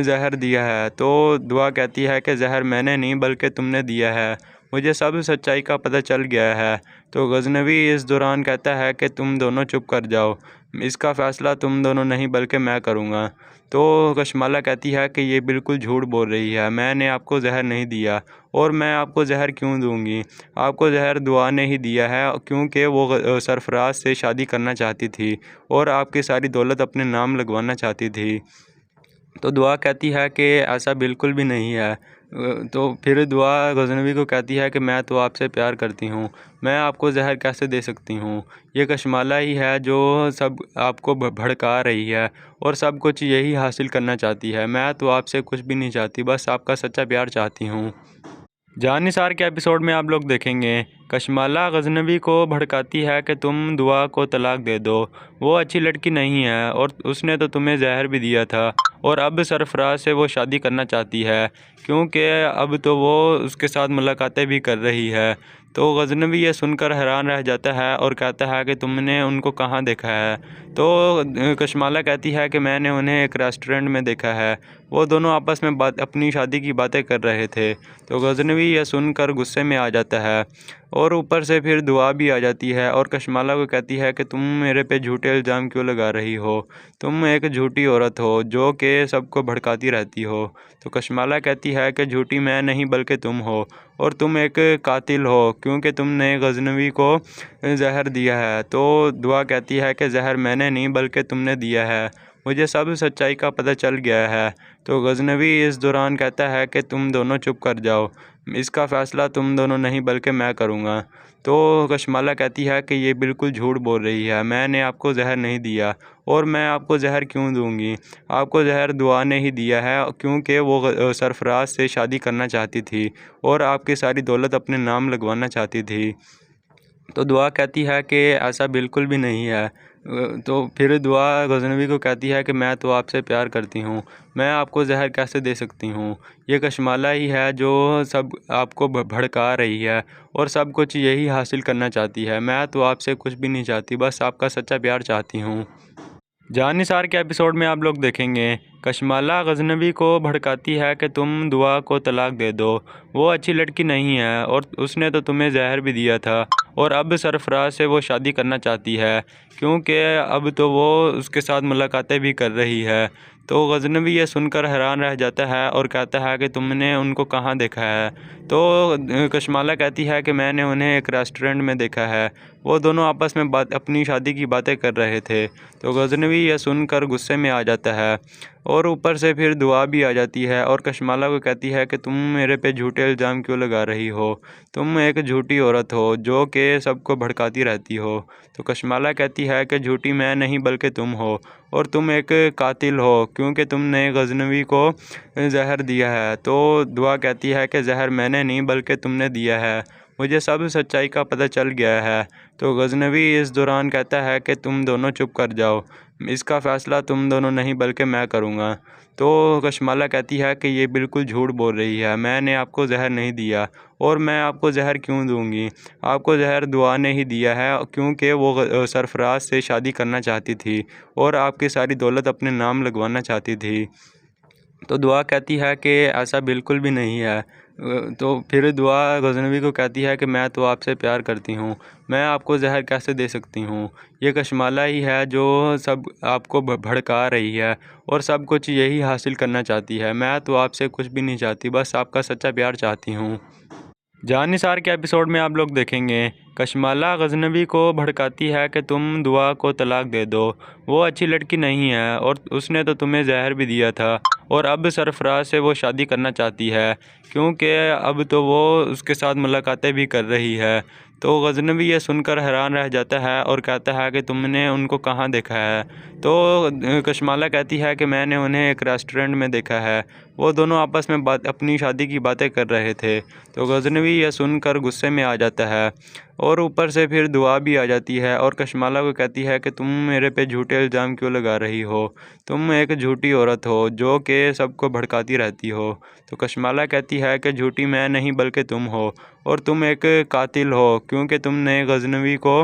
زہر دیا ہے۔ تو دعا کہتی ہے کہ زہر میں نے نہیں بلکہ تم نے دیا ہے، مجھے سب سچائی کا پتہ چل گیا ہے۔ تو غزنوی اس دوران کہتا ہے کہ تم دونوں چپ کر جاؤ، اس کا فیصلہ تم دونوں نہیں بلکہ میں کروں گا۔ تو کشمالہ کہتی ہے کہ یہ بالکل جھوٹ بول رہی ہے، میں نے آپ کو زہر نہیں دیا، اور میں آپ کو زہر کیوں دوں گی؟ آپ کو زہر دعا نے ہی دیا ہے، کیونکہ وہ سرفراز سے شادی کرنا چاہتی تھی اور آپ کی ساری دولت اپنے نام لگوانا چاہتی تھی۔ تو دعا کہتی ہے کہ ایسا بالکل بھی نہیں ہے۔ تو پھر دعا غزنوی کو کہتی ہے کہ میں تو آپ سے پیار کرتی ہوں، میں آپ کو زہر کیسے دے سکتی ہوں؟ یہ کشمالہ ہی ہے جو سب آپ کو بھڑکا رہی ہے اور سب کچھ یہی حاصل کرنا چاہتی ہے۔ میں تو آپ سے کچھ بھی نہیں چاہتی، بس آپ کا سچا پیار چاہتی ہوں۔ جان نثار کے ایپیسوڈ میں آپ لوگ دیکھیں گے کشمالہ غزنوی کو بھڑکاتی ہے کہ تم دعا کو طلاق دے دو، وہ اچھی لڑکی نہیں ہے اور اس نے تو تمہیں زہر بھی دیا تھا، اور اب سرفراز سے وہ شادی کرنا چاہتی ہے کیونکہ اب تو وہ اس کے ساتھ ملاقاتیں بھی کر رہی ہے۔ تو غزنوی یہ سن کر حیران رہ جاتا ہے اور کہتا ہے کہ تم نے ان کو کہاں دیکھا ہے؟ تو کشمالہ کہتی ہے کہ میں نے انہیں ایک ریسٹورنٹ میں دیکھا ہے، وہ دونوں آپس میں اپنی شادی کی باتیں کر رہے تھے۔ تو غزنوی یہ سن کر غصے میں آ جاتا ہے اور اوپر سے پھر دعا بھی آ جاتی ہے اور کشمالہ کو کہتی ہے کہ تم میرے پہ جھوٹے الزام کیوں لگا رہی ہو؟ تم ایک جھوٹی عورت ہو جو کہ سب کو بھڑکاتی رہتی ہو۔ تو کشمالہ کہتی ہے کہ جھوٹی میں نہیں بلکہ تم ہو، اور تم ایک قاتل ہو کیونکہ تم نے غزنوی کو زہر دیا ہے۔ تو دعا کہتی ہے کہ زہر میں نے نہیں بلکہ تم نے دیا ہے، مجھے سب سچائی کا پتہ چل گیا ہے۔ تو غزنوی اس دوران کہتا ہے کہ تم دونوں چپ کر جاؤ، اس کا فیصلہ تم دونوں نہیں بلکہ میں کروں گا۔ تو کشمالہ کہتی ہے کہ یہ بالکل جھوٹ بول رہی ہے، میں نے آپ کو زہر نہیں دیا، اور میں آپ کو زہر کیوں دوں گی؟ آپ کو زہر دعا نے ہی دیا ہے، کیونکہ وہ سرفراز سے شادی کرنا چاہتی تھی اور آپ کی ساری دولت اپنے نام لگوانا چاہتی تھی۔ تو دعا کہتی ہے کہ ایسا بالکل بھی نہیں ہے۔ تو پھر دعا غزنوی کو کہتی ہے کہ میں تو آپ سے پیار کرتی ہوں، میں آپ کو زہر کیسے دے سکتی ہوں؟ یہ کشمالہ ہی ہے جو سب آپ کو بھڑکا رہی ہے اور سب کچھ یہی حاصل کرنا چاہتی ہے۔ میں تو آپ سے کچھ بھی نہیں چاہتی، بس آپ کا سچا پیار چاہتی ہوں۔ جان نثار کے ایپیسوڈ میں آپ لوگ دیکھیں گے کشمالہ غزنوی کو بھڑکاتی ہے کہ تم دعا کو طلاق دے دو، وہ اچھی لڑکی نہیں ہے اور اس نے تو تمہیں زہر بھی دیا تھا، اور اب سرفراز سے وہ شادی کرنا چاہتی ہے کیونکہ اب تو وہ اس کے ساتھ ملاقاتیں بھی کر رہی ہے۔ تو غزنوی یہ سن کر حیران رہ جاتا ہے اور کہتا ہے کہ تم نے ان کو کہاں دیکھا ہے؟ تو کشمالہ کہتی ہے کہ میں نے انہیں ایک ریسٹورنٹ میں دیکھا ہے، وہ دونوں آپس میں اپنی شادی کی باتیں کر رہے تھے۔ تو غزنوی یہ سن کر غصے میں آ جاتا ہے اور اوپر سے پھر دعا بھی آ جاتی ہے اور کشمالہ کو کہتی ہے کہ تم میرے پہ جھوٹے الزام کیوں لگا رہی ہو؟ تم ایک جھوٹی عورت ہو جو کہ سب کو بھڑکاتی رہتی ہو۔ تو کشمالہ کہتی ہے کہ جھوٹی میں نہیں بلکہ تم ہو، اور تم ایک قاتل ہو کیونکہ تم نے غزنوی کو زہر دیا ہے۔ تو دعا کہتی ہے کہ زہر میں نے نہیں بلکہ تم نے دیا ہے، مجھے سب سچائی کا پتہ چل گیا ہے۔ تو غزنوی اس دوران کہتا ہے کہ تم دونوں چپ کر جاؤ، اس کا فیصلہ تم دونوں نہیں بلکہ میں کروں گا۔ تو کشمالہ کہتی ہے کہ یہ بالکل جھوٹ بول رہی ہے، میں نے آپ کو زہر نہیں دیا، اور میں آپ کو زہر کیوں دوں گی؟ آپ کو زہر دعا نے ہی دیا ہے، کیونکہ وہ سرفراز سے شادی کرنا چاہتی تھی اور آپ کی ساری دولت اپنے نام لگوانا چاہتی تھی۔ تو دعا کہتی ہے کہ ایسا بالکل بھی نہیں ہے۔ تو پھر دعا غزنوی کو کہتی ہے کہ میں تو آپ سے پیار کرتی ہوں، میں آپ کو زہر کیسے دے سکتی ہوں؟ یہ کشمالہ ہی ہے جو سب آپ کو بھڑکا رہی ہے اور سب کچھ یہی حاصل کرنا چاہتی ہے۔ میں تو آپ سے کچھ بھی نہیں چاہتی، بس آپ کا سچا پیار چاہتی ہوں۔ جان نثار کے ایپیسوڈ میں آپ لوگ دیکھیں گے کشمالہ غزنوی کو بھڑکاتی ہے کہ تم دعا کو طلاق دے دو، وہ اچھی لڑکی نہیں ہے اور اس نے تو تمہیں زہر بھی دیا تھا، اور اب سرفراز سے وہ شادی کرنا چاہتی ہے کیونکہ اب تو وہ اس کے ساتھ ملاقاتیں بھی کر رہی ہے۔ تو غزنوی یہ سن کر حیران رہ جاتا ہے اور کہتا ہے کہ تم نے ان کو کہاں دیکھا ہے؟ تو کشمالہ کہتی ہے کہ میں نے انہیں ایک ریسٹورنٹ میں دیکھا ہے، وہ دونوں آپس میں اپنی شادی کی باتیں کر رہے تھے۔ تو غزنوی یہ سن کر غصے میں آ جاتا ہے اور اوپر سے پھر دعا بھی آ جاتی ہے اور کشمالہ کو کہتی ہے کہ تم میرے پہ جھوٹے الزام کیوں لگا رہی ہو؟ تم ایک جھوٹی عورت ہو جو کہ سب کو بھڑکاتی رہتی ہو۔ تو کشمالہ کہتی ہے کہ جھوٹی میں نہیں بلکہ تم ہو، اور تم ایک قاتل ہو کیونکہ تم نے غزنوی کو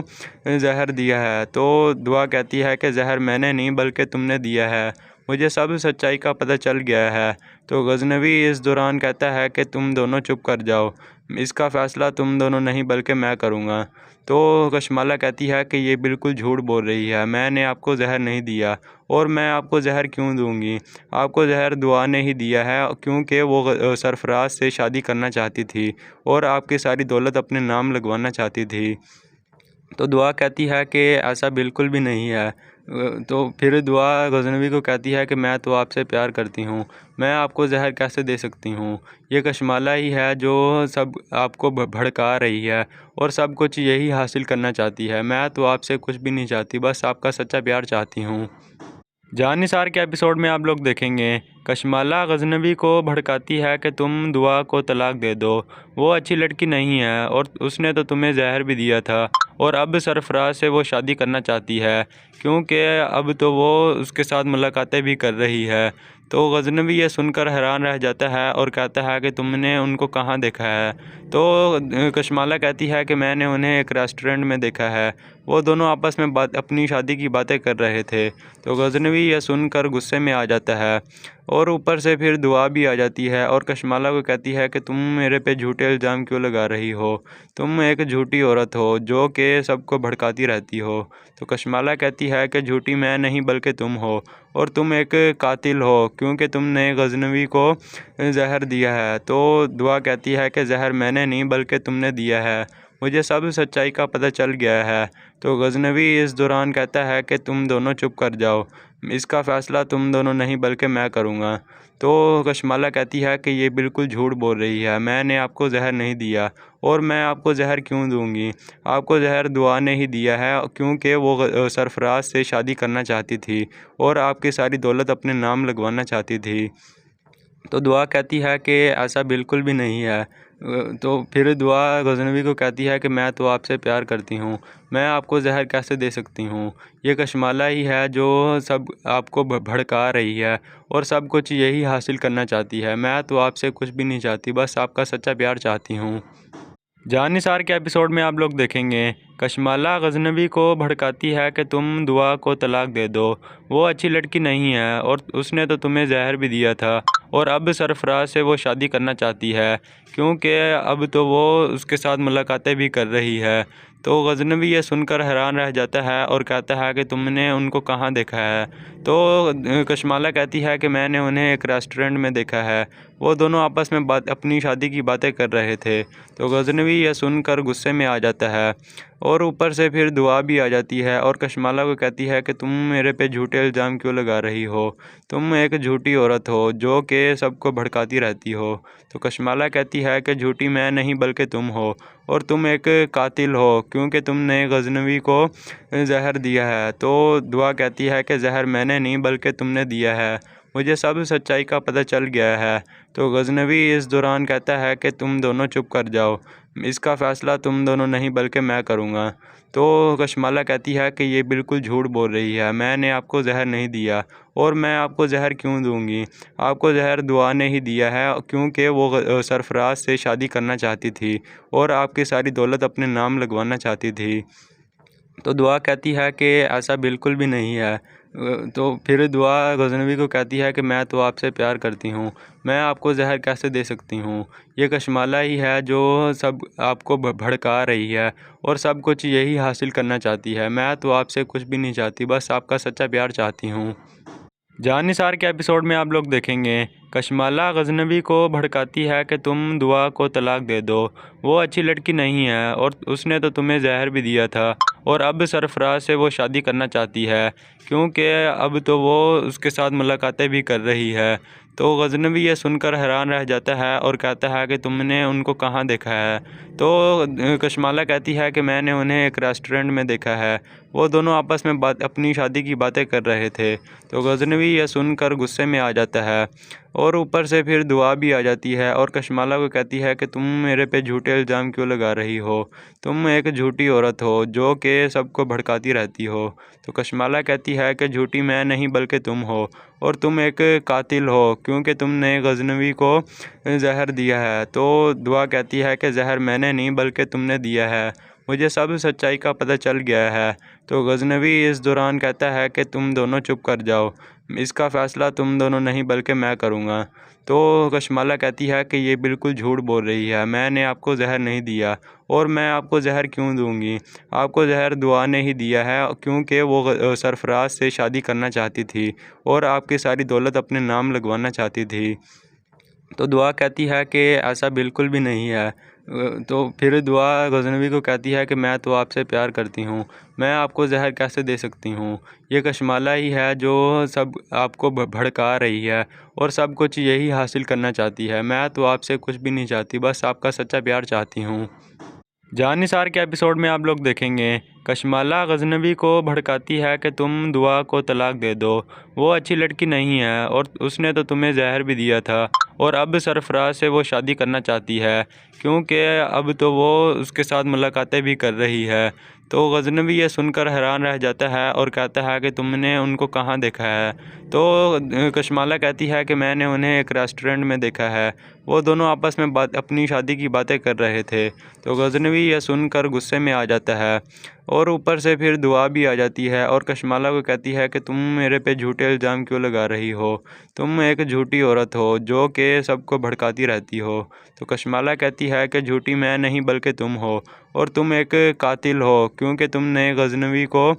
زہر دیا ہے۔ تو دعا کہتی ہے کہ زہر میں نے نہیں بلکہ تم نے دیا ہے، مجھے سب سچائی کا پتہ چل گیا ہے۔ تو غزنوی اس دوران کہتا ہے کہ تم دونوں چپ کر جاؤ، اس کا فیصلہ تم دونوں نہیں بلکہ میں کروں گا۔ تو کشمالہ کہتی ہے کہ یہ بالکل جھوٹ بول رہی ہے، میں نے آپ کو زہر نہیں دیا، اور میں آپ کو زہر کیوں دوں گی؟ آپ کو زہر دعا نے ہی دیا ہے، کیونکہ وہ سرفراز سے شادی کرنا چاہتی تھی اور آپ کی ساری دولت اپنے نام لگوانا چاہتی تھی۔ تو دعا کہتی ہے کہ ایسا بالکل بھی نہیں ہے۔ تو پھر دعا غزنوی کو کہتی ہے کہ میں تو آپ سے پیار کرتی ہوں، میں آپ کو زہر کیسے دے سکتی ہوں؟ یہ کشمالہ ہی ہے جو سب آپ کو بھڑکا رہی ہے اور سب کچھ یہی حاصل کرنا چاہتی ہے۔ میں تو آپ سے کچھ بھی نہیں چاہتی، بس آپ کا سچا پیار چاہتی ہوں۔ جان نثار کے ایپیسوڈ میں آپ لوگ دیکھیں گے کشمالہ غزنوی کو بھڑکاتی ہے کہ تم دعا کو طلاق دے دو، وہ اچھی لڑکی نہیں ہے اور اس نے تو تمہیں زہر بھی دیا تھا، اور اب سرفراز سے وہ شادی کرنا چاہتی ہے کیونکہ اب تو وہ اس کے ساتھ ملاقاتیں بھی کر رہی ہے۔ تو غزنوی یہ سن کر حیران رہ جاتا ہے اور کہتا ہے کہ تم نے ان کو کہاں دیکھا ہے؟ تو کشمالہ کہتی ہے کہ میں نے انہیں ایک ریسٹورنٹ میں دیکھا ہے، وہ دونوں آپس میں اپنی شادی کی باتیں کر رہے تھے۔ تو غزنوی یہ سن کر غصے میں آ جاتا ہے اور اوپر سے پھر دعا بھی آ جاتی ہے اور کشمالہ کو کہتی ہے کہ تم میرے پہ جھوٹے الزام کیوں لگا رہی ہو؟ تم ایک جھوٹی عورت ہو جو کہ سب کو بھڑکاتی رہتی ہو۔ تو کشمالہ کہتی ہے کہ جھوٹی میں نہیں بلکہ تم ہو، اور تم ایک قاتل ہو کیونکہ تم نے غزنوی کو زہر دیا ہے۔ تو دعا کہتی ہے کہ زہر میں نے نہیں بلکہ تم نے دیا ہے، مجھے سب سچائی کا پتہ چل گیا ہے۔ تو غزنوی اس دوران کہتا ہے کہ تم دونوں چپ کر جاؤ، اس کا فیصلہ تم دونوں نہیں بلکہ میں کروں گا۔ تو کشمالہ کہتی ہے کہ یہ بالکل جھوٹ بول رہی ہے، میں نے آپ کو زہر نہیں دیا، اور میں آپ کو زہر کیوں دوں گی؟ آپ کو زہر دعا نے ہی دیا ہے، کیونکہ وہ سرفراز سے شادی کرنا چاہتی تھی اور آپ کی ساری دولت اپنے نام لگوانا چاہتی تھی۔ تو دعا کہتی ہے کہ ایسا بالکل بھی نہیں ہے۔ تو پھر دعا غزنوی کو کہتی ہے کہ میں تو آپ سے پیار کرتی ہوں، میں آپ کو زہر کیسے دے سکتی ہوں؟ یہ کشمالہ ہی ہے جو سب آپ کو بھڑکا رہی ہے اور سب کچھ یہی حاصل کرنا چاہتی ہے۔ میں تو آپ سے کچھ بھی نہیں چاہتی، بس آپ کا سچا پیار چاہتی ہوں۔ جان نثار کے ایپیسوڈ میں آپ لوگ دیکھیں گے کشمالہ غزنوی کو بھڑکاتی ہے کہ تم دعا کو طلاق دے دو، وہ اچھی لڑکی نہیں ہے اور اس نے تو تمہیں زہر بھی دیا تھا، اور اب سرفراز سے وہ شادی کرنا چاہتی ہے کیونکہ اب تو وہ اس کے ساتھ ملاقاتیں بھی کر رہی ہے۔ تو غزنوی یہ سن کر حیران رہ جاتا ہے اور کہتا ہے کہ تم نے ان کو کہاں دیکھا ہے؟ تو کشمالہ کہتی ہے کہ میں نے انہیں ایک ریسٹورنٹ میں دیکھا ہے، وہ دونوں آپس میں اپنی شادی کی باتیں کر رہے تھے۔ تو غزنوی یہ سن کر غصے میں آ جاتا ہے اور اوپر سے پھر دعا بھی آ جاتی ہے اور کشمالہ کو کہتی ہے کہ تم میرے پہ جھوٹے الزام کیوں لگا رہی ہو؟ تم ایک جھوٹی عورت ہو جو کہ سب کو بھڑکاتی رہتی ہو۔ تو کشمالہ کہتی ہے کہ جھوٹی میں نہیں بلکہ تم ہو، اور تم ایک قاتل ہو کیونکہ تم نے غزنوی کو زہر دیا ہے۔ تو دعا کہتی ہے کہ زہر میں نے نہیں بلکہ تم نے دیا ہے، مجھے سب سچائی کا پتہ چل گیا ہے۔ تو غزنوی اس دوران کہتا ہے کہ تم دونوں چپ کر جاؤ، اس کا فیصلہ تم دونوں نہیں بلکہ میں کروں گا۔ تو کشمالہ کہتی ہے کہ یہ بالکل جھوٹ بول رہی ہے، میں نے آپ کو زہر نہیں دیا، اور میں آپ کو زہر کیوں دوں گی؟ آپ کو زہر دعا نے ہی دیا ہے، کیونکہ وہ سرفراز سے شادی کرنا چاہتی تھی اور آپ کی ساری دولت اپنے نام لگوانا چاہتی تھی۔ تو دعا کہتی ہے کہ ایسا بالکل بھی نہیں ہے۔ تو پھر دعا غزنوی کو کہتی ہے کہ میں تو آپ سے پیار کرتی ہوں، میں آپ کو زہر کیسے دے سکتی ہوں؟ یہ کشمالہ ہی ہے جو سب آپ کو بھڑکا رہی ہے اور سب کچھ یہی حاصل کرنا چاہتی ہے۔ میں تو آپ سے کچھ بھی نہیں چاہتی، بس آپ کا سچا پیار چاہتی ہوں۔ جان نثار کے ایپیسوڈ میں آپ لوگ دیکھیں گے کشمالہ غزنوی کو بھڑکاتی ہے کہ تم دعا کو طلاق دے دو، وہ اچھی لڑکی نہیں ہے اور اس نے تو تمہیں زہر بھی دیا تھا، اور اب سرفراز سے وہ شادی کرنا چاہتی ہے کیونکہ اب تو وہ اس کے ساتھ ملاقاتیں بھی کر رہی ہے۔ تو غزنوی یہ سن کر حیران رہ جاتا ہے اور کہتا ہے کہ تم نے ان کو کہاں دیکھا ہے؟ تو کشمالہ کہتی ہے کہ میں نے انہیں ایک ریسٹورنٹ میں دیکھا ہے، وہ دونوں آپس میں اپنی شادی کی باتیں کر رہے تھے۔ تو غزنوی یہ سن کر غصے میں آ جاتا ہے اور اوپر سے پھر دعا بھی آ جاتی ہے اور کشمالہ کو کہتی ہے کہ تم میرے پہ جھوٹے الزام کیوں لگا رہی ہو؟ تم ایک جھوٹی عورت ہو جو کہ سب کو بھڑکاتی رہتی ہو۔ تو کشمالہ کہتی ہے کہ جھوٹی میں نہیں بلکہ تم ہو، اور تم ایک قاتل ہو کیونکہ تم نے غزنوی کو زہر دیا ہے۔ تو دعا کہتی ہے کہ زہر میں نے نہیں بلکہ تم نے دیا ہے، مجھے سب سچائی کا پتہ چل گیا ہے۔ تو غزنوی اس دوران کہتا ہے کہ تم دونوں چپ کر جاؤ، اس کا فیصلہ تم دونوں نہیں بلکہ میں کروں گا۔ تو کشمالہ کہتی ہے کہ یہ بالکل جھوٹ بول رہی ہے، میں نے آپ کو زہر نہیں دیا، اور میں آپ کو زہر کیوں دوں گی؟ آپ کو زہر دعا نے ہی دیا ہے، کیونکہ وہ سرفراز سے شادی کرنا چاہتی تھی اور آپ کی ساری دولت اپنے نام لگوانا چاہتی تھی۔ تو دعا کہتی ہے کہ ایسا بالکل بھی نہیں ہے۔ تو پھر دعا غزنوی کو کہتی ہے کہ میں تو آپ سے پیار کرتی ہوں، میں آپ کو زہر کیسے دے سکتی ہوں؟ یہ کشمالہ ہی ہے جو سب آپ کو بھڑکا رہی ہے اور سب کچھ یہی حاصل کرنا چاہتی ہے۔ میں تو آپ سے کچھ بھی نہیں چاہتی، بس آپ کا سچا پیار چاہتی ہوں۔ جان نثار کے ایپیسوڈ میں آپ لوگ دیکھیں گے کشمالہ غزنوی کو بھڑکاتی ہے کہ تم دعا کو طلاق دے دو، وہ اچھی لڑکی نہیں ہے اور اس نے تو تمہیں زہر بھی دیا تھا، اور اب سرفراز سے وہ شادی کرنا چاہتی ہے کیونکہ اب تو وہ اس کے ساتھ ملاقاتیں بھی کر رہی ہے۔ تو غزنوی یہ سن کر حیران رہ جاتا ہے اور کہتا ہے کہ تم نے ان کو کہاں دیکھا ہے؟ تو کشمالہ کہتی ہے کہ میں نے انہیں ایک ریسٹورنٹ میں دیکھا ہے، وہ دونوں آپس میں اپنی شادی کی باتیں کر رہے تھے۔ تو غزنوی یہ سن کر غصے میں آ جاتا ہے اور اوپر سے پھر دعا بھی آ جاتی ہے اور کشمالہ کو کہتی ہے کہ تم میرے پہ جھوٹے الزام کیوں لگا رہی ہو؟ تم ایک جھوٹی عورت ہو جو کہ سب کو بھڑکاتی رہتی ہو۔ تو کشمالہ کہتی ہے کہ جھوٹی میں نہیں بلکہ تم ہو، اور تم ایک قاتل ہو کیونکہ تم نے غزنوی کو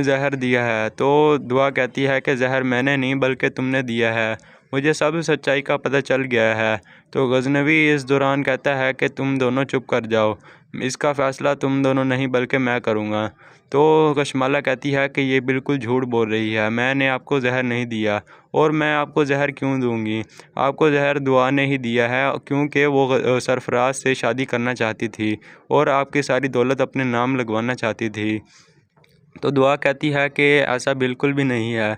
زہر دیا ہے۔ تو دعا کہتی ہے کہ زہر میں نے نہیں بلکہ تم نے دیا ہے، مجھے سب سچائی کا پتہ چل گیا ہے۔ تو غزنوی اس دوران کہتا ہے کہ تم دونوں چپ کر جاؤ، اس کا فیصلہ تم دونوں نہیں بلکہ میں کروں گا۔ تو کشمالہ کہتی ہے کہ یہ بالکل جھوٹ بول رہی ہے، میں نے آپ کو زہر نہیں دیا، اور میں آپ کو زہر کیوں دوں گی؟ آپ کو زہر دعا نے ہی دیا ہے، کیونکہ وہ سرفراز سے شادی کرنا چاہتی تھی اور آپ کی ساری دولت اپنے نام لگوانا چاہتی تھی۔ تو دعا کہتی ہے کہ ایسا بالکل بھی نہیں ہے۔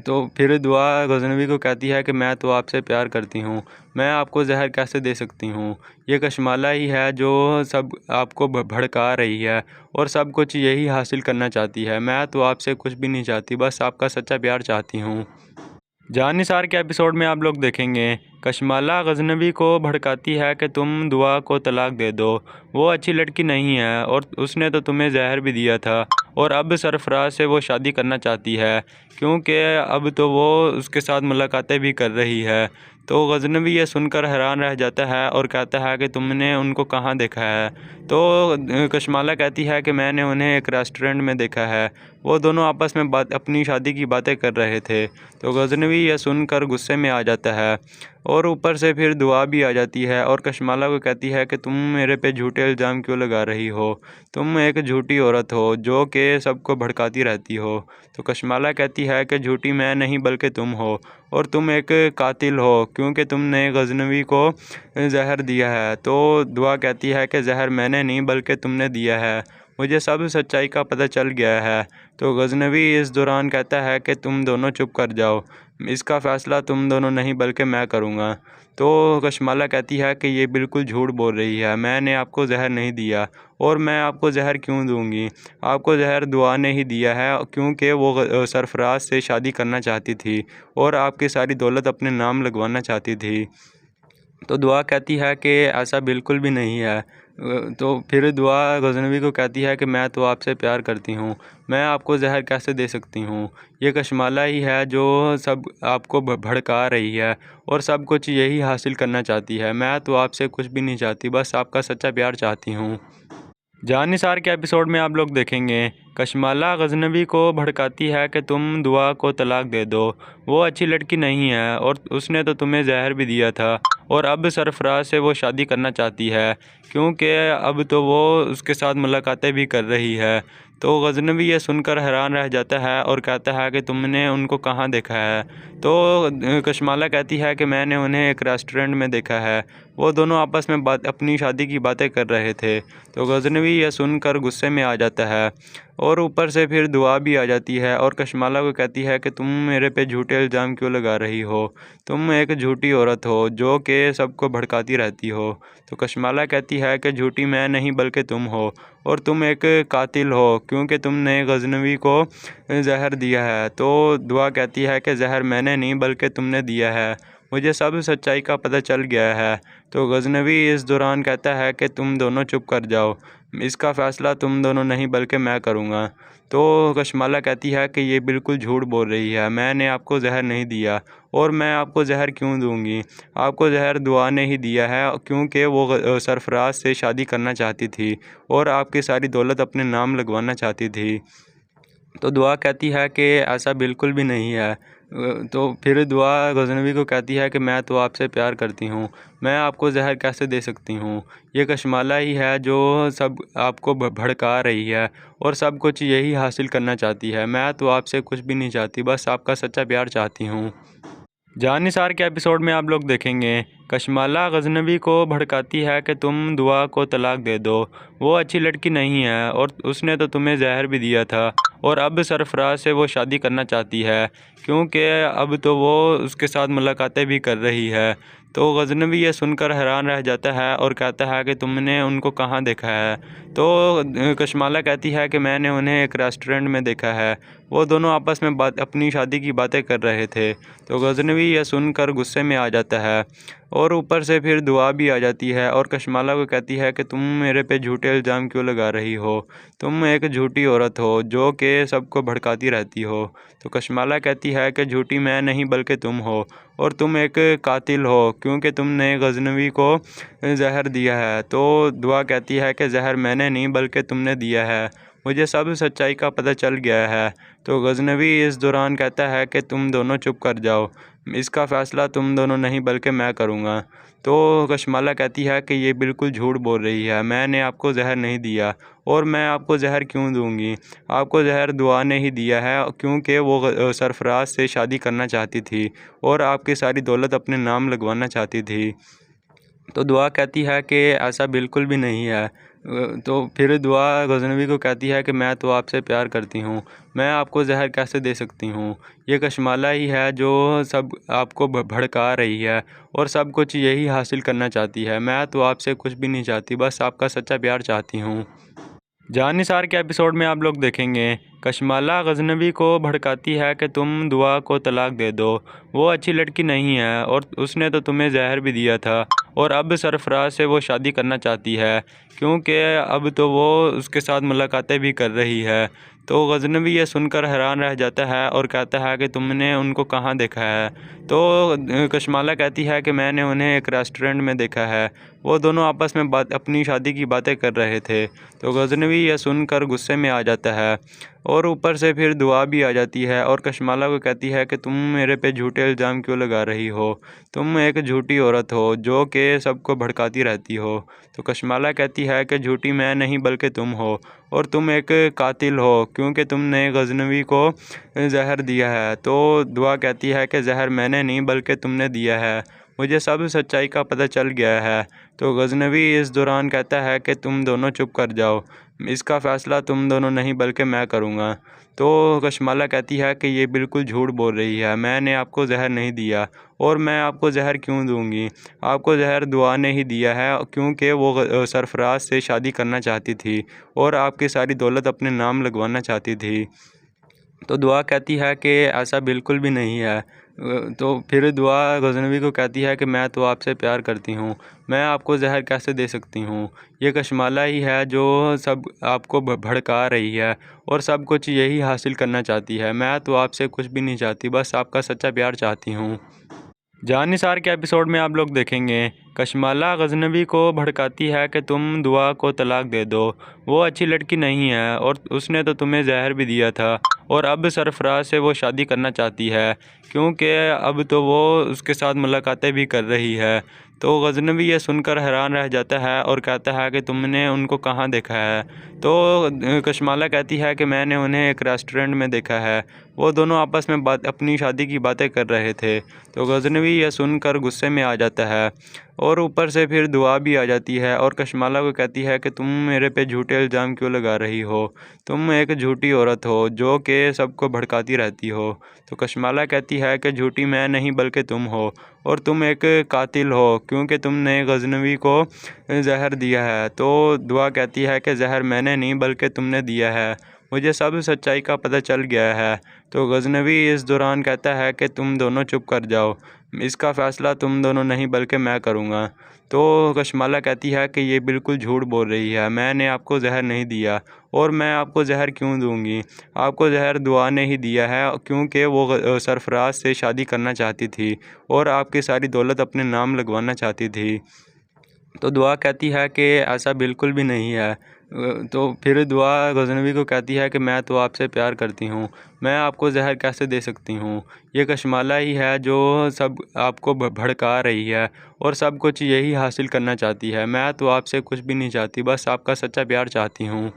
تو پھر دعا غزنوی کو کہتی ہے کہ میں تو آپ سے پیار کرتی ہوں، میں آپ کو زہر کیسے دے سکتی ہوں؟ یہ کشمالہ ہی ہے جو سب آپ کو بھڑکا رہی ہے اور سب کچھ یہی حاصل کرنا چاہتی ہے۔ میں تو آپ سے کچھ بھی نہیں چاہتی، بس آپ کا سچا پیار چاہتی ہوں۔ جان نثار کے ایپیسوڈ میں آپ لوگ دیکھیں گے کشمالہ غزنوی کو بھڑکاتی ہے کہ تم دعا کو طلاق دے دو، وہ اچھی لڑکی نہیں ہے اور اس نے تو تمہیں زہر بھی دیا تھا، اور اب سرفراز سے وہ شادی کرنا چاہتی ہے کیونکہ اب تو وہ اس کے ساتھ ملاقاتیں بھی کر رہی ہے۔ تو غزنوی یہ سن کر حیران رہ جاتا ہے اور کہتا ہے کہ تم نے ان کو کہاں دیکھا ہے؟ تو کشمالہ کہتی ہے کہ میں نے انہیں ایک ریسٹورنٹ میں دیکھا ہے، وہ دونوں آپس میں اپنی شادی کی باتیں کر رہے تھے۔ تو غزنوی یہ سن کر غصے میں آ جاتا ہے اور اوپر سے پھر دعا بھی آ جاتی ہے اور کشمالہ کو کہتی ہے کہ تم میرے پہ جھوٹے الزام کیوں لگا رہی ہو؟ تم ایک جھوٹی عورت ہو جو کہ سب کو بھڑکاتی رہتی ہو۔ تو کشمالہ کہتی ہے کہ جھوٹی میں نہیں بلکہ تم ہو، اور تم ایک قاتل ہو کیونکہ تم نے غزنوی کو زہر دیا ہے۔ تو دعا کہتی ہے کہ زہر میں نے نہیں بلکہ تم نے دیا ہے، مجھے سب سچائی کا پتہ چل گیا ہے۔ تو غزنوی اس دوران کہتا ہے کہ تم دونوں چپ کر جاؤ، اس کا فیصلہ تم دونوں نہیں بلکہ میں کروں گا۔ تو کشمالہ کہتی ہے کہ یہ بالکل جھوٹ بول رہی ہے، میں نے آپ کو زہر نہیں دیا، اور میں آپ کو زہر کیوں دوں گی؟ آپ کو زہر دعا نے ہی دیا ہے، کیونکہ وہ سرفراز سے شادی کرنا چاہتی تھی اور آپ کی ساری دولت اپنے نام لگوانا چاہتی تھی۔ تو دعا کہتی ہے کہ ایسا بالکل بھی نہیں ہے۔ تو پھر دعا غزنوی کو کہتی ہے کہ میں تو آپ سے پیار کرتی ہوں، میں آپ کو زہر کیسے دے سکتی ہوں؟ یہ کشمالہ ہی ہے جو سب آپ کو بھڑکا رہی ہے اور سب کچھ یہی حاصل کرنا چاہتی ہے۔ میں تو آپ سے کچھ بھی نہیں چاہتی، بس آپ کا سچا پیار چاہتی ہوں۔ جان نثار کے ایپیسوڈ میں آپ لوگ دیکھیں گے کشمالہ غزنوی کو بھڑکاتی ہے کہ تم دعا کو طلاق دے دو، وہ اچھی لڑکی نہیں ہے اور اس نے تو تمہیں زہر بھی دیا تھا، اور اب سرفراز سے وہ شادی کرنا چاہتی ہے کیونکہ اب تو وہ اس کے ساتھ ملاقاتیں بھی کر رہی ہے۔ تو غزنوی یہ سن کر حیران رہ جاتا ہے اور کہتا ہے کہ تم نے ان کو کہاں دیکھا ہے؟ تو کشمالہ کہتی ہے کہ میں نے انہیں ایک ریسٹورنٹ میں دیکھا ہے، وہ دونوں آپس میں اپنی شادی کی باتیں کر رہے تھے۔ تو غزنوی یہ سن کر غصے میں آ جاتا ہے اور اوپر سے پھر دعا بھی آ جاتی ہے اور کشمالہ کو کہتی ہے کہ تم میرے پہ جھوٹے الزام کیوں لگا رہی ہو؟ تم ایک جھوٹی عورت ہو جو کہ سب کو بھڑکاتی رہتی ہو۔ تو کشمالہ کہتی ہے کہ جھوٹی میں نہیں بلکہ تم ہو، اور تم ایک قاتل ہو کیونکہ تم نے غزنوی کو زہر دیا ہے۔ تو دعا کہتی ہے کہ زہر میں نے نہیں بلکہ تم نے دیا ہے، مجھے سب سچائی کا پتہ چل گیا ہے۔ تو غزنوی اس دوران کہتا ہے کہ تم دونوں چپ کر جاؤ، اس کا فیصلہ تم دونوں نہیں بلکہ میں کروں گا۔ تو کشمالہ کہتی ہے کہ یہ بالکل جھوٹ بول رہی ہے، میں نے آپ کو زہر نہیں دیا، اور میں آپ کو زہر کیوں دوں گی؟ آپ کو زہر دعا نے ہی دیا ہے، کیونکہ وہ سرفراز سے شادی کرنا چاہتی تھی اور آپ کی ساری دولت اپنے نام لگوانا چاہتی تھی۔ تو دعا کہتی ہے کہ ایسا بالکل بھی نہیں ہے۔ تو پھر دعا غزنوی کو کہتی ہے کہ میں تو آپ سے پیار کرتی ہوں، میں آپ کو زہر کیسے دے سکتی ہوں؟ یہ کشمالہ ہی ہے جو سب آپ کو بھڑکا رہی ہے اور سب کچھ یہی حاصل کرنا چاہتی ہے۔ میں تو آپ سے کچھ بھی نہیں چاہتی، بس آپ کا سچا پیار چاہتی ہوں۔ جان نثار کے ایپیسوڈ میں آپ لوگ دیکھیں گے کشمالہ غزنوی کو بھڑکاتی ہے کہ تم دعا کو طلاق دے دو، وہ اچھی لڑکی نہیں ہے اور اس نے تو تمہیں زہر بھی دیا تھا، اور اب سرفراز سے وہ شادی کرنا چاہتی ہے کیونکہ اب تو وہ اس کے ساتھ ملاقاتیں بھی کر رہی ہے۔ تو غزنوی یہ سن کر حیران رہ جاتا ہے اور کہتا ہے کہ تم نے ان کو کہاں دیکھا ہے؟ تو کشمالہ کہتی ہے کہ میں نے انہیں ایک ریسٹورنٹ میں دیکھا ہے، وہ دونوں آپس میں اپنی شادی کی باتیں کر رہے تھے۔ تو غزنوی یہ سن کر غصے میں آ جاتا ہے، اور اوپر سے پھر دعا بھی آ جاتی ہے اور کشمالہ کو کہتی ہے کہ تم میرے پہ جھوٹے الزام کیوں لگا رہی ہو؟ تم ایک جھوٹی عورت ہو جو کہ سب کو بھڑکاتی رہتی ہو۔ تو کشمالہ کہتی ہے کہ جھوٹی میں نہیں بلکہ تم ہو، اور تم ایک قاتل ہو کیونکہ تم نے غزنوی کو زہر دیا ہے۔ تو دعا کہتی ہے کہ زہر میں نے نہیں بلکہ تم نے دیا ہے، مجھے سب سچائی کا پتہ چل گیا ہے۔ تو غزنوی اس دوران کہتا ہے کہ تم دونوں چپ کر جاؤ، اس کا فیصلہ تم دونوں نہیں بلکہ میں کروں گا۔ تو کشمالہ کہتی ہے کہ یہ بالکل جھوٹ بول رہی ہے، میں نے آپ کو زہر نہیں دیا، اور میں آپ کو زہر کیوں دوں گی؟ آپ کو زہر دعا نے ہی دیا ہے، کیونکہ وہ سرفراز سے شادی کرنا چاہتی تھی اور آپ کی ساری دولت اپنے نام لگوانا چاہتی تھی۔ تو دعا کہتی ہے کہ ایسا بالکل بھی نہیں ہے۔ تو پھر دعا غزنوی کو کہتی ہے کہ میں تو آپ سے پیار کرتی ہوں، میں آپ کو زہر کیسے دے سکتی ہوں؟ یہ کشمالہ ہی ہے جو سب آپ کو بھڑکا رہی ہے اور سب کچھ یہی حاصل کرنا چاہتی ہے۔ میں تو آپ سے کچھ بھی نہیں چاہتی، بس آپ کا سچا پیار چاہتی ہوں۔ جان نثار کے ایپیسوڈ میں آپ لوگ دیکھیں گے کشمالہ غزنوی کو بھڑکاتی ہے کہ تم دعا کو طلاق دے دو، وہ اچھی لڑکی نہیں ہے اور اس نے تو تمہیں زہر بھی دیا تھا، اور اب سرفراز سے وہ شادی کرنا چاہتی ہے کیونکہ اب تو وہ اس کے ساتھ ملاقاتیں بھی کر رہی ہے۔ تو غزنوی یہ سن کر حیران رہ جاتا ہے اور کہتا ہے کہ تم نے ان کو کہاں دیکھا ہے؟ تو کشمالہ کہتی ہے کہ میں نے انہیں ایک ریسٹورنٹ میں دیکھا ہے، وہ دونوں آپس میں اپنی شادی کی باتیں کر رہے تھے۔ تو غزنوی یہ سن کر غصے میں آ جاتا ہے، اور اوپر سے پھر دعا بھی آ جاتی ہے اور کشمالہ کو کہتی ہے کہ تم میرے پہ جھوٹے الزام کیوں لگا رہی ہو؟ تم ایک جھوٹی عورت ہو جو کہ سب کو بھڑکاتی رہتی ہو۔ تو کشمالہ کہتی ہے کہ جھوٹی میں نہیں بلکہ تم ہو، اور تم ایک قاتل ہو کیونکہ تم نے غزنوی کو زہر دیا ہے۔ تو دعا کہتی ہے کہ زہر میں نے نہیں بلکہ تم نے دیا ہے، مجھے سب سچائی کا پتہ چل گیا ہے۔ تو غزنوی اس دوران کہتا ہے کہ تم دونوں چپ کر جاؤ، اس کا فیصلہ تم دونوں نہیں بلکہ میں کروں گا۔ تو کشمالہ کہتی ہے کہ یہ بالکل جھوٹ بول رہی ہے، میں نے آپ کو زہر نہیں دیا، اور میں آپ کو زہر کیوں دوں گی؟ آپ کو زہر دعا نے ہی دیا ہے، کیونکہ وہ سرفراز سے شادی کرنا چاہتی تھی اور آپ کی ساری دولت اپنے نام لگوانا چاہتی تھی۔ تو دعا کہتی ہے کہ ایسا بالکل بھی نہیں ہے۔ تو پھر دعا غزنوی کو کہتی ہے کہ میں تو آپ سے پیار کرتی ہوں، میں آپ کو زہر کیسے دے سکتی ہوں؟ یہ کشمالہ ہی ہے جو سب آپ کو بھڑکا رہی ہے اور سب کچھ یہی حاصل کرنا چاہتی ہے۔ میں تو آپ سے کچھ بھی نہیں چاہتی، بس آپ کا سچا پیار چاہتی ہوں۔ جان نثار کے ایپیسوڈ میں آپ لوگ دیکھیں گے کشمالہ غزنوی کو بھڑکاتی ہے کہ تم دعا کو طلاق دے دو، وہ اچھی لڑکی نہیں ہے اور اس نے تو تمہیں زہر بھی دیا تھا، اور اب سرفراز سے وہ شادی کرنا چاہتی ہے کیونکہ اب تو وہ اس کے ساتھ ملاقاتیں بھی کر رہی ہے۔ تو غزنوی یہ سن کر حیران رہ جاتا ہے اور کہتا ہے کہ تم نے ان کو کہاں دیکھا ہے؟ تو کشمالہ کہتی ہے کہ میں نے انہیں ایک ریسٹورنٹ میں دیکھا ہے، وہ دونوں آپس میں اپنی شادی کی باتیں کر رہے تھے۔ تو غزنوی یہ سن کر غصے میں آ جاتا ہے، اور اوپر سے پھر دعا بھی آ جاتی ہے اور کشمالہ کو کہتی ہے کہ تم میرے پہ جھوٹے الزام کیوں لگا رہی ہو؟ تم ایک جھوٹی عورت ہو جو کہ سب کو بھڑکاتی رہتی ہو۔ تو کشمالہ کہتی ہے کہ جھوٹی میں نہیں بلکہ تم ہو، اور تم ایک قاتل ہو کیونکہ تم نے غزنوی کو زہر دیا ہے۔ تو دعا کہتی ہے کہ زہر میں نے نہیں بلکہ تم نے دیا ہے، مجھے سب سچائی کا پتہ چل گیا ہے۔ تو غزنوی اس دوران کہتا ہے کہ تم دونوں چپ کر جاؤ، اس کا فیصلہ تم دونوں نہیں بلکہ میں کروں گا۔ تو کشمالہ کہتی ہے کہ یہ بالکل جھوٹ بول رہی ہے، میں نے آپ کو زہر نہیں دیا، اور میں آپ کو زہر کیوں دوں گی؟ آپ کو زہر دعا نے ہی دیا ہے، کیونکہ وہ سرفراز سے شادی کرنا چاہتی تھی اور آپ کی ساری دولت اپنے نام لگوانا چاہتی تھی۔ تو دعا کہتی ہے کہ ایسا بالکل بھی نہیں ہے۔ تو پھر دعا غزنوی کو کہتی ہے کہ میں تو آپ سے پیار کرتی ہوں، میں آپ کو زہر کیسے دے سکتی ہوں؟ یہ کشمالہ ہی ہے جو سب آپ کو بھڑکا رہی ہے اور سب کچھ یہی حاصل کرنا چاہتی ہے۔ میں تو آپ سے کچھ بھی نہیں چاہتی، بس آپ کا سچا پیار چاہتی ہوں۔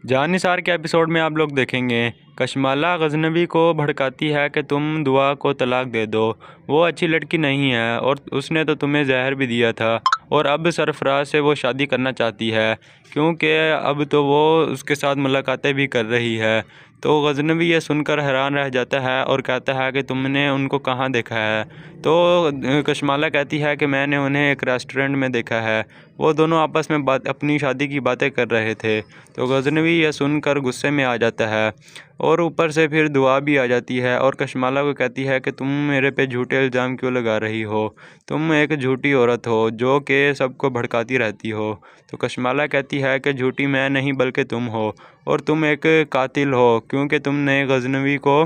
جان نثار کے ایپیسوڈ میں آپ لوگ دیکھیں گے کشمالہ غزنوی کو بھڑکاتی ہے کہ تم دعا کو طلاق دے دو، وہ اچھی لڑکی نہیں ہے اور اس نے تو تمہیں زہر بھی دیا تھا، اور اب سرفراز سے وہ شادی کرنا چاہتی ہے کیونکہ اب تو وہ اس کے ساتھ ملاقاتیں بھی کر رہی ہے۔ تو غزنوی یہ سن کر حیران رہ جاتا ہے اور کہتا ہے کہ تم نے ان کو کہاں دیکھا ہے؟ تو کشمالہ کہتی ہے کہ میں نے انہیں ایک ریسٹورنٹ میں دیکھا ہے، وہ دونوں آپس میں اپنی شادی کی باتیں کر رہے تھے۔ تو غزنوی یہ سن کر غصے میں آ جاتا ہے، اور اوپر سے پھر دعا بھی آ جاتی ہے اور کشمالہ کو کہتی ہے کہ تم میرے پہ جھوٹے الزام کیوں لگا رہی ہو؟ تم ایک جھوٹی عورت ہو جو کہ سب کو بھڑکاتی رہتی ہو۔ تو کشمالہ کہتی ہے کہ جھوٹی میں نہیں بلکہ تم ہو، اور تم ایک قاتل ہو کیونکہ تم نے غزنوی کو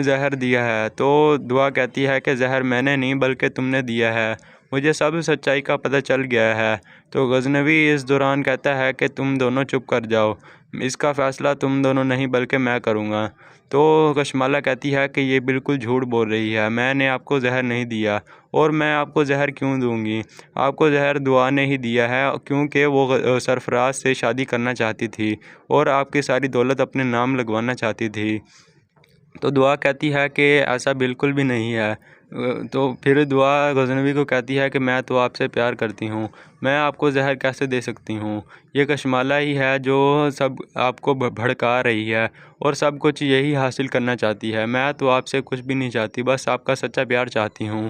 زہر دیا ہے۔ تو دعا کہتی ہے کہ زہر میں نے نہیں بلکہ تم نے دیا ہے، مجھے سب سچائی کا پتہ چل گیا ہے۔ تو غزنوی اس دوران کہتا ہے کہ تم دونوں چپ کر جاؤ، اس کا فیصلہ تم دونوں نہیں بلکہ میں کروں گا۔ تو کشمالہ کہتی ہے کہ یہ بالکل جھوٹ بول رہی ہے، میں نے آپ کو زہر نہیں دیا، اور میں آپ کو زہر کیوں دوں گی؟ آپ کو زہر دعا نے ہی دیا ہے، کیونکہ وہ سرفراز سے شادی کرنا چاہتی تھی اور آپ کی ساری دولت اپنے نام لگوانا چاہتی تھی۔ تو دعا کہتی ہے کہ ایسا بالکل بھی نہیں ہے۔ تو پھر دعا غزنوی کو کہتی ہے کہ میں تو آپ سے پیار کرتی ہوں، میں آپ کو زہر کیسے دے سکتی ہوں؟ یہ کشمالہ ہی ہے جو سب آپ کو بھڑکا رہی ہے اور سب کچھ یہی حاصل کرنا چاہتی ہے۔ میں تو آپ سے کچھ بھی نہیں چاہتی، بس آپ کا سچا پیار چاہتی ہوں۔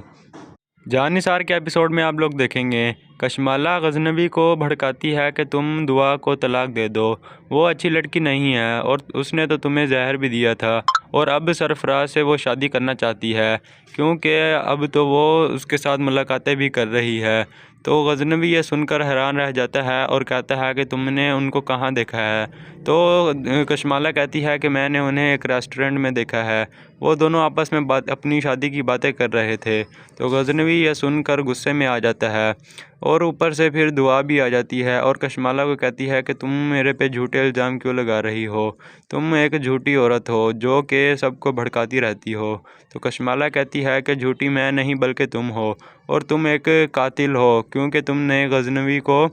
جان نثار کے ایپیسوڈ میں آپ لوگ دیکھیں گے کشمالہ غزنوی کو بھڑکاتی ہے کہ تم دعا کو طلاق دے دو، وہ اچھی لڑکی نہیں ہے اور اس نے تو تمہیں زہر بھی دیا تھا، اور اب سرفراز سے وہ شادی کرنا چاہتی ہے کیونکہ اب تو وہ اس کے ساتھ ملاقاتیں بھی کر رہی ہے۔ تو غزنوی یہ سن کر حیران رہ جاتا ہے اور کہتا ہے کہ تم نے ان کو کہاں دیکھا ہے؟ تو کشمالہ کہتی ہے کہ میں نے انہیں ایک ریسٹورنٹ میں دیکھا ہے، وہ دونوں آپس میں اپنی شادی کی باتیں کر رہے تھے۔ تو غزنوی یہ سن کر غصے میں آ جاتا ہے، اور اوپر سے پھر دعا بھی آ جاتی ہے اور کشمالہ کو کہتی ہے کہ تم میرے پہ جھوٹے الزام کیوں لگا رہی ہو؟ تم ایک جھوٹی عورت ہو جو کہ سب کو بھڑکاتی رہتی ہو۔ تو کشمالہ کہتی ہے کہ جھوٹی میں نہیں بلکہ تم ہو، اور تم ایک قاتل ہو کیونکہ تم نے غزنوی کو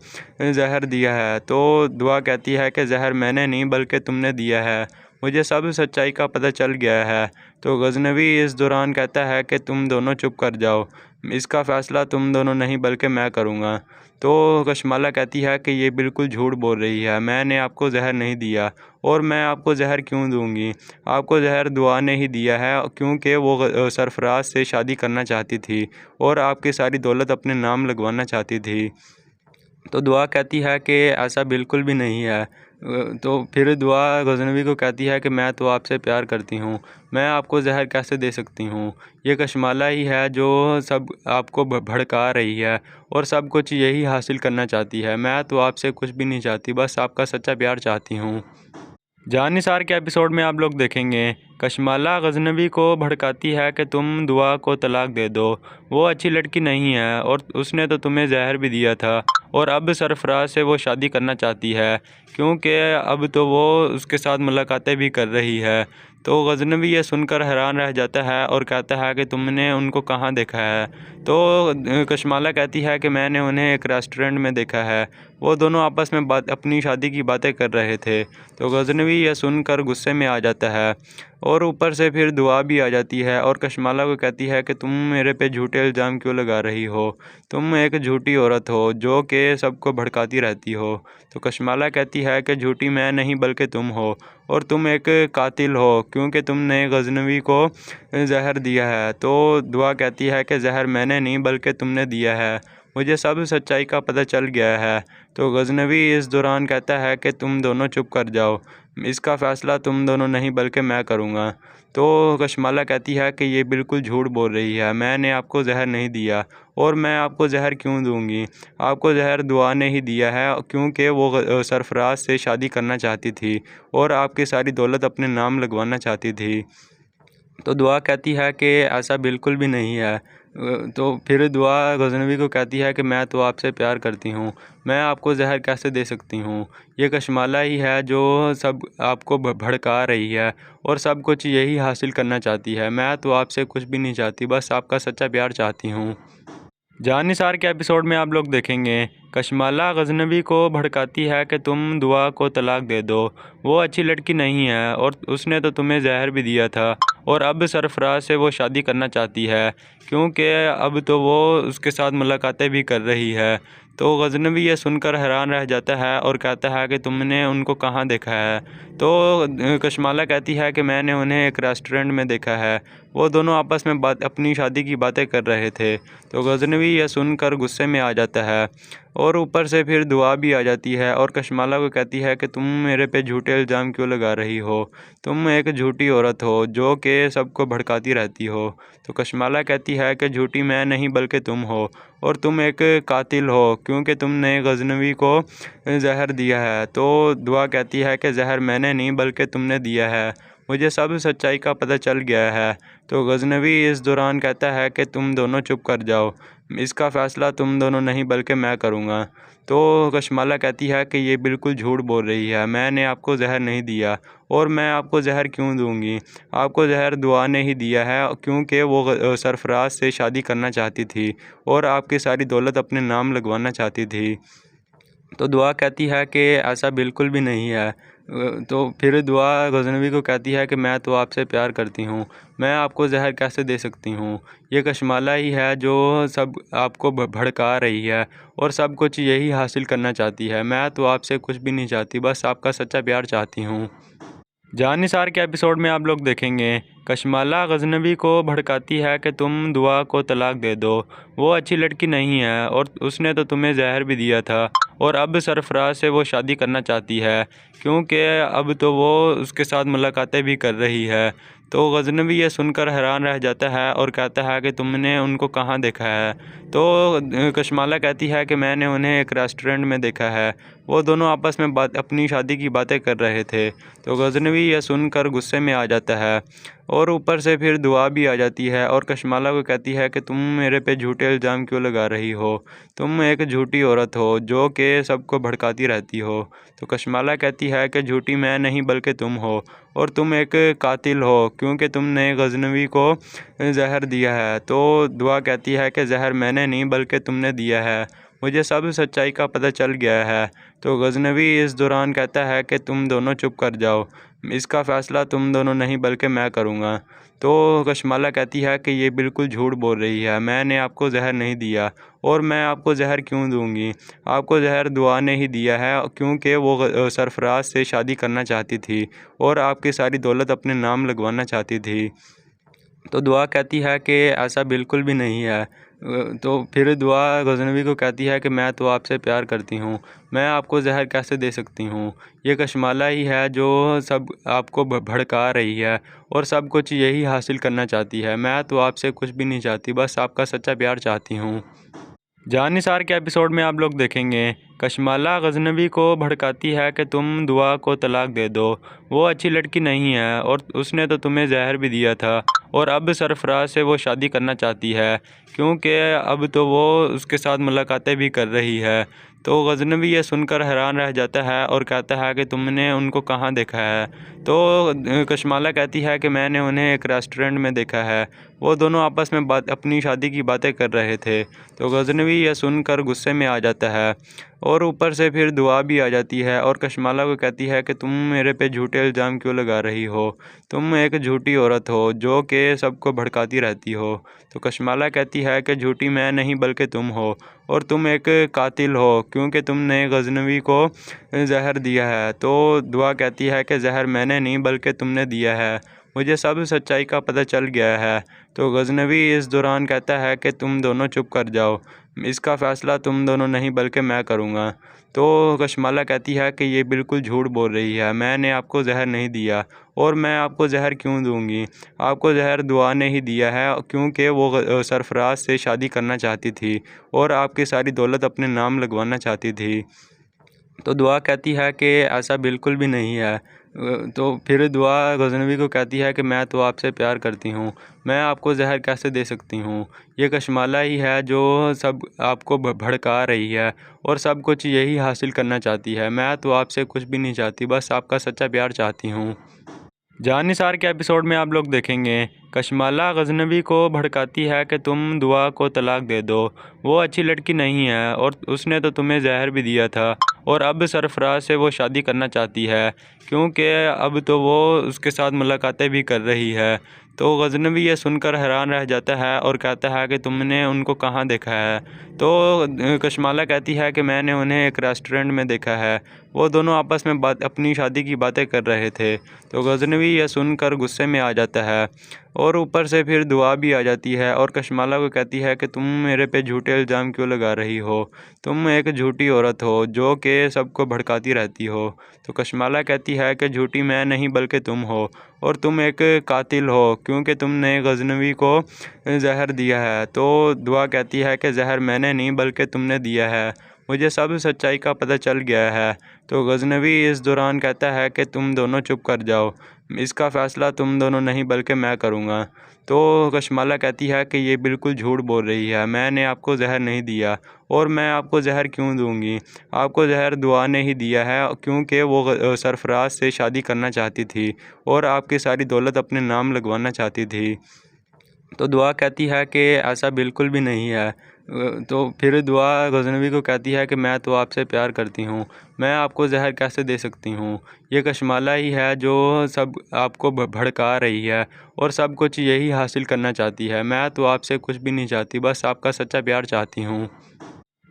زہر دیا ہے۔ تو دعا کہتی ہے کہ زہر میں نے نہیں بلکہ تم نے دیا ہے، مجھے سب سچائی کا پتہ چل گیا ہے۔ تو غزنوی اس دوران کہتا ہے کہ تم دونوں چپ کر جاؤ، اس کا فیصلہ تم دونوں نہیں بلکہ میں کروں گا۔ تو کشمالہ کہتی ہے کہ یہ بالکل جھوٹ بول رہی ہے، میں نے آپ کو زہر نہیں دیا، اور میں آپ کو زہر کیوں دوں گی؟ آپ کو زہر دعا نے ہی دیا ہے، کیونکہ وہ سرفراز سے شادی کرنا چاہتی تھی اور آپ کی ساری دولت اپنے نام لگوانا چاہتی تھی۔ تو دعا کہتی ہے کہ ایسا بالکل بھی نہیں ہے۔ تو پھر دعا غزنوی کو کہتی ہے کہ میں تو آپ سے پیار کرتی ہوں، میں آپ کو زہر کیسے دے سکتی ہوں؟ یہ کشمالہ ہی ہے جو سب آپ کو بھڑکا رہی ہے اور سب کچھ یہی حاصل کرنا چاہتی ہے۔ میں تو آپ سے کچھ بھی نہیں چاہتی، بس آپ کا سچا پیار چاہتی ہوں۔ جان نثار کے ایپیسوڈ میں آپ لوگ دیکھیں گے کشمالہ غزنوی کو بھڑکاتی ہے کہ تم دعا کو طلاق دے دو، وہ اچھی لڑکی نہیں ہے اور اس نے تو تمہیں زہر بھی دیا تھا، اور اب سرفراز سے وہ شادی کرنا چاہتی ہے کیونکہ اب تو وہ اس کے ساتھ ملاقاتیں بھی کر رہی ہے۔ تو غزنوی یہ سن کر حیران رہ جاتا ہے اور کہتا ہے کہ تم نے ان کو کہاں دیکھا ہے؟ تو کشمالہ کہتی ہے کہ میں نے انہیں ایک ریسٹورنٹ میں دیکھا ہے، وہ دونوں آپس میں اپنی شادی کی باتیں کر رہے تھے۔ تو غزنوی یہ سن کر غصے میں آ جاتا ہے، اور اوپر سے پھر دعا بھی آ جاتی ہے اور کشمالہ کو کہتی ہے کہ تم میرے پہ جھوٹے الزام کیوں لگا رہی ہو؟ تم ایک جھوٹی عورت ہو جو کہ سب کو بھڑکاتی رہتی ہو۔ تو کشمالہ کہتی ہے کہ جھوٹی میں نہیں بلکہ تم ہو، اور تم ایک قاتل ہو کیونکہ تم نے غزنوی کو زہر دیا ہے۔ تو دعا کہتی ہے کہ زہر میں نے نہیں بلکہ تم نے دیا ہے، مجھے سب سچائی کا پتہ چل گیا ہے۔ تو غزنوی اس دوران کہتا ہے کہ تم دونوں چپ کر جاؤ، اس کا فیصلہ تم دونوں نہیں بلکہ میں کروں گا۔ تو کشمالہ کہتی ہے کہ یہ بالکل جھوٹ بول رہی ہے، میں نے آپ کو زہر نہیں دیا، اور میں آپ کو زہر کیوں دوں گی؟ آپ کو زہر دعا نے ہی دیا ہے، کیونکہ وہ سرفراز سے شادی کرنا چاہتی تھی اور آپ کی ساری دولت اپنے نام لگوانا چاہتی تھی۔ تو دعا کہتی ہے کہ ایسا بالکل بھی نہیں ہے۔ تو پھر دعا غزنوی کو کہتی ہے کہ میں تو آپ سے پیار کرتی ہوں، میں آپ کو زہر کیسے دے سکتی ہوں؟ یہ کشمالہ ہی ہے جو سب آپ کو بھڑکا رہی ہے اور سب کچھ یہی حاصل کرنا چاہتی ہے۔ میں تو آپ سے کچھ بھی نہیں چاہتی، بس آپ کا سچا پیار چاہتی ہوں۔ جان نثار کے ایپیسوڈ میں آپ لوگ دیکھیں گے کشمالہ غزنوی کو بھڑکاتی ہے کہ تم دعا کو طلاق دے دو، وہ اچھی لڑکی نہیں ہے اور اس نے تو تمہیں زہر بھی دیا تھا، اور اب سرفراز سے وہ شادی کرنا چاہتی ہے کیونکہ اب تو وہ اس کے ساتھ ملاقاتیں بھی کر رہی ہے۔ تو غزنوی یہ سن کر حیران رہ جاتا ہے اور کہتا ہے کہ تم نے ان کو کہاں دیکھا ہے؟ تو کشمالہ کہتی ہے کہ میں نے انہیں ایک ریسٹورنٹ میں دیکھا ہے، وہ دونوں آپس میں اپنی شادی کی باتیں کر رہے تھے۔ تو غزنوی یہ سن کر غصے میں آ جاتا ہے، اور اوپر سے پھر دعا بھی آ جاتی ہے اور کشمالہ کو کہتی ہے کہ تم میرے پہ جھوٹے الزام کیوں لگا رہی ہو؟ تم ایک جھوٹی عورت ہو جو کہ سب کو بھڑکاتی رہتی ہو۔ تو کشمالہ کہتی ہے کہ جھوٹی میں نہیں بلکہ تم ہو، اور تم ایک قاتل ہو کیونکہ تم نے غزنوی کو زہر دیا ہے۔ تو دعا کہتی ہے کہ زہر میں نے نہیں بلکہ تم نے دیا ہے، مجھے سب سچائی کا پتہ چل گیا ہے۔ تو غزنوی اس دوران کہتا ہے کہ تم دونوں چپ کر جاؤ، اس کا فیصلہ تم دونوں نہیں بلکہ میں کروں گا۔ تو کشمالہ کہتی ہے کہ یہ بالکل جھوٹ بول رہی ہے، میں نے آپ کو زہر نہیں دیا، اور میں آپ کو زہر کیوں دوں گی؟ آپ کو زہر دعا نے ہی دیا ہے، کیونکہ وہ سرفراز سے شادی کرنا چاہتی تھی اور آپ کی ساری دولت اپنے نام لگوانا چاہتی تھی۔ تو دعا کہتی ہے کہ ایسا بالکل بھی نہیں ہے۔ تو پھر دعا غزنوی کو کہتی ہے کہ میں تو آپ سے پیار کرتی ہوں، میں آپ کو زہر کیسے دے سکتی ہوں؟ یہ کشمالہ ہی ہے جو سب آپ کو بھڑکا رہی ہے اور سب کچھ یہی حاصل کرنا چاہتی ہے۔ میں تو آپ سے کچھ بھی نہیں چاہتی، بس آپ کا سچا پیار چاہتی ہوں۔ جان نثار کے ایپیسوڈ میں آپ لوگ دیکھیں گے کشمالہ غزنوی کو بھڑکاتی ہے کہ تم دعا کو طلاق دے دو، وہ اچھی لڑکی نہیں ہے اور اس نے تو تمہیں زہر بھی دیا تھا، اور اب سرفراز سے وہ شادی کرنا چاہتی ہے کیونکہ اب تو وہ اس کے ساتھ ملاقاتیں بھی کر رہی ہے۔ تو غزنوی یہ سن کر حیران رہ جاتا ہے اور کہتا ہے کہ تم نے ان کو کہاں دیکھا ہے؟ تو کشمالہ کہتی ہے کہ میں نے انہیں ایک ریسٹورنٹ میں دیکھا ہے، وہ دونوں آپس میں اپنی شادی کی باتیں کر رہے تھے۔ تو غزنوی یہ سن کر غصے میں آ جاتا ہے، اور اوپر سے پھر دعا بھی آ جاتی ہے اور کشمالہ کو کہتی ہے کہ تم میرے پہ جھوٹے الزام کیوں لگا رہی ہو؟ تم ایک جھوٹی عورت ہو جو کہ سب کو بھڑکاتی رہتی ہو۔ تو کشمالہ کہتی ہے کہ جھوٹی میں نہیں بلکہ تم ہو، اور تم ایک قاتل ہو کیونکہ تم نے غزنوی کو زہر دیا ہے۔ تو دعا کہتی ہے کہ زہر میں نے نہیں بلکہ تم نے دیا ہے، مجھے سب سچائی کا پتہ چل گیا ہے۔ تو غزنوی اس دوران کہتا ہے کہ تم دونوں چپ کر جاؤ، اس کا فیصلہ تم دونوں نہیں بلکہ میں کروں گا۔ تو کشمالہ کہتی ہے کہ یہ بالکل جھوٹ بول رہی ہے، میں نے آپ کو زہر نہیں دیا، اور میں آپ کو زہر کیوں دوں گی؟ آپ کو زہر دعا نے ہی دیا ہے، کیونکہ وہ سرفراز سے شادی کرنا چاہتی تھی اور آپ کی ساری دولت اپنے نام لگوانا چاہتی تھی۔ تو دعا کہتی ہے کہ ایسا بالکل بھی نہیں ہے۔ تو پھر دعا غزنوی کو کہتی ہے کہ میں تو آپ سے پیار کرتی ہوں، میں آپ کو زہر کیسے دے سکتی ہوں؟ یہ کشمالہ ہی ہے جو سب آپ کو بھڑکا رہی ہے اور سب کچھ یہی حاصل کرنا چاہتی ہے۔ میں تو آپ سے کچھ بھی نہیں چاہتی، بس آپ کا سچا پیار چاہتی ہوں۔ جان نثار کے ایپیسوڈ میں آپ لوگ دیکھیں گے کشمالہ غزنوی کو بھڑکاتی ہے کہ تم دعا کو طلاق دے دو، وہ اچھی لڑکی نہیں ہے اور اس نے تو تمہیں زہر بھی دیا تھا، اور اب سرفراز سے وہ شادی کرنا چاہتی ہے کیونکہ اب تو وہ اس کے ساتھ ملاقاتیں بھی کر رہی ہے۔ تو غزنوی یہ سن کر حیران رہ جاتا ہے اور کہتا ہے کہ تم نے ان کو کہاں دیکھا ہے؟ تو کشمالہ کہتی ہے کہ میں نے انہیں ایک ریسٹورنٹ میں دیکھا ہے، وہ دونوں آپس میں اپنی شادی کی باتیں کر رہے تھے۔ تو غزنوی یہ سن کر غصے میں آ جاتا ہے، اور اوپر سے پھر دعا بھی آ جاتی ہے اور کشمالہ کو کہتی ہے کہ تم میرے پہ جھوٹے الزام کیوں لگا رہی ہو؟ تم ایک جھوٹی عورت ہو جو کہ سب کو بھڑکاتی رہتی ہو۔ تو کشمالہ کہتی ہے کہ جھوٹی میں نہیں بلکہ تم ہو، اور تم ایک قاتل ہو کیونکہ تم نے غزنوی کو زہر دیا ہے۔ تو دعا کہتی ہے کہ زہر میں نے نہیں بلکہ تم نے دیا ہے، مجھے سب سچائی کا پتہ چل گیا ہے۔ تو غزنوی اس دوران کہتا ہے کہ تم دونوں چپ کر جاؤ، اس کا فیصلہ تم دونوں نہیں بلکہ میں کروں گا۔ تو کشمالہ کہتی ہے کہ یہ بالکل جھوٹ بول رہی ہے، میں نے آپ کو زہر نہیں دیا، اور میں آپ کو زہر کیوں دوں گی؟ آپ کو زہر دعا نے ہی دیا ہے، کیونکہ وہ سرفراز سے شادی کرنا چاہتی تھی اور آپ کی ساری دولت اپنے نام لگوانا چاہتی تھی۔ تو دعا کہتی ہے کہ ایسا بالکل بھی نہیں ہے۔ تو پھر دعا غزنوی کو کہتی ہے کہ میں تو آپ سے پیار کرتی ہوں، میں آپ کو زہر کیسے دے سکتی ہوں؟ یہ کشمالہ ہی ہے جو سب آپ کو بھڑکا رہی ہے اور سب کچھ یہی حاصل کرنا چاہتی ہے۔ میں تو آپ سے کچھ بھی نہیں چاہتی، بس آپ کا سچا پیار چاہتی ہوں۔ جان نثار کے ایپیسوڈ میں آپ لوگ دیکھیں گے کشمالہ غزنوی کو بھڑکاتی ہے کہ تم دعا کو طلاق دے دو، وہ اچھی لڑکی نہیں ہے اور اس نے تو تمہیں زہر بھی دیا تھا، اور اب سرفراز سے وہ شادی کرنا چاہتی ہے کیونکہ اب تو وہ اس کے ساتھ ملاقاتیں بھی کر رہی ہے۔ تو غزنوی یہ سن کر حیران رہ جاتا ہے اور کہتا ہے کہ تم نے ان کو کہاں دیکھا ہے؟ تو کشمالہ کہتی ہے کہ میں نے انہیں ایک ریسٹورنٹ میں دیکھا ہے، وہ دونوں آپس میں اپنی شادی کی باتیں کر رہے تھے۔ تو غزنوی یہ سن کر غصے میں آ جاتا ہے، اور اوپر سے پھر دعا بھی آ جاتی ہے اور کشمالہ کو کہتی ہے کہ تم میرے پہ جھوٹے الزام کیوں لگا رہی ہو؟ تم ایک جھوٹی عورت ہو جو کہ سب کو بھڑکاتی رہتی ہو۔ تو کشمالہ کہتی ہے کہ جھوٹی میں نہیں بلکہ تم ہو، اور تم ایک قاتل ہو کیونکہ تم نے غزنوی کو زہر دیا ہے۔ تو دعا کہتی ہے کہ زہر میں نے نہیں بلکہ تم نے دیا ہے، مجھے سب سچائی کا پتہ چل گیا ہے۔ تو غزنوی اس دوران کہتا ہے کہ تم دونوں چپ کر جاؤ، اس کا فیصلہ تم دونوں نہیں بلکہ میں کروں گا۔ تو کشمالہ کہتی ہے کہ یہ بالکل جھوٹ بول رہی ہے، میں نے آپ کو زہر نہیں دیا، اور میں آپ کو زہر کیوں دوں گی؟ آپ کو زہر دعا نے ہی دیا ہے، کیونکہ وہ سرفراز سے شادی کرنا چاہتی تھی اور آپ کی ساری دولت اپنے نام لگوانا چاہتی تھی۔ تو دعا کہتی ہے کہ ایسا بالکل بھی نہیں ہے۔ تو پھر دعا غزنوی کو کہتی ہے کہ میں تو آپ سے پیار کرتی ہوں، میں آپ کو زہر کیسے دے سکتی ہوں؟ یہ کشمالہ ہی ہے جو سب آپ کو بھڑکا رہی ہے اور سب کچھ یہی حاصل کرنا چاہتی ہے۔ میں تو آپ سے کچھ بھی نہیں چاہتی، بس آپ کا سچا پیار چاہتی ہوں۔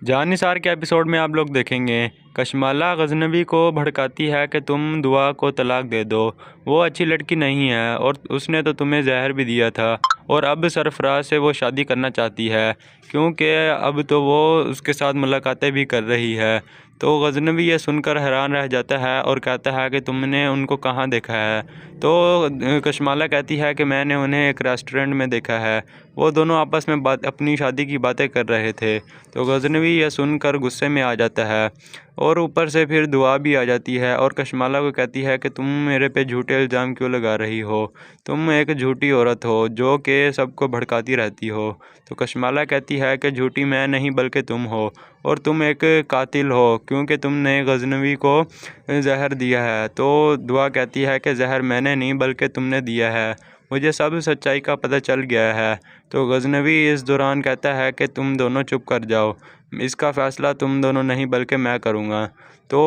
جان نثار کے ایپیسوڈ میں آپ لوگ دیکھیں گے کشمالہ غزنوی کو بھڑکاتی ہے کہ تم دعا کو طلاق دے دو، وہ اچھی لڑکی نہیں ہے اور اس نے تو تمہیں زہر بھی دیا تھا، اور اب سرفراز سے وہ شادی کرنا چاہتی ہے کیونکہ اب تو وہ اس کے ساتھ ملاقاتیں بھی کر رہی ہے۔ تو غزنوی یہ سن کر حیران رہ جاتا ہے اور کہتا ہے کہ تم نے ان کو کہاں دیکھا ہے؟ تو کشمالہ کہتی ہے کہ میں نے انہیں ایک ریسٹورنٹ میں دیکھا ہے، وہ دونوں آپس میں اپنی شادی کی باتیں کر رہے تھے۔ تو غزنوی یہ سن کر غصے میں آ جاتا ہے، اور اوپر سے پھر دعا بھی آ جاتی ہے اور کشمالہ کو کہتی ہے کہ تم میرے پہ جھوٹے الزام کیوں لگا رہی ہو؟ تم ایک جھوٹی عورت ہو جو کہ سب کو بھڑکاتی رہتی ہو۔ تو کشمالہ کہتی ہے کہ جھوٹی میں نہیں بلکہ تم ہو، اور تم ایک قاتل ہو کیونکہ تم نے غزنوی کو زہر دیا ہے۔ تو دعا کہتی ہے کہ زہر میں نے نہیں بلکہ تم نے دیا ہے، مجھے سب سچائی کا پتہ چل گیا ہے۔ تو غزنوی اس دوران کہتا ہے کہ تم دونوں چپ کر جاؤ، اس کا فیصلہ تم دونوں نہیں بلکہ میں کروں گا۔ تو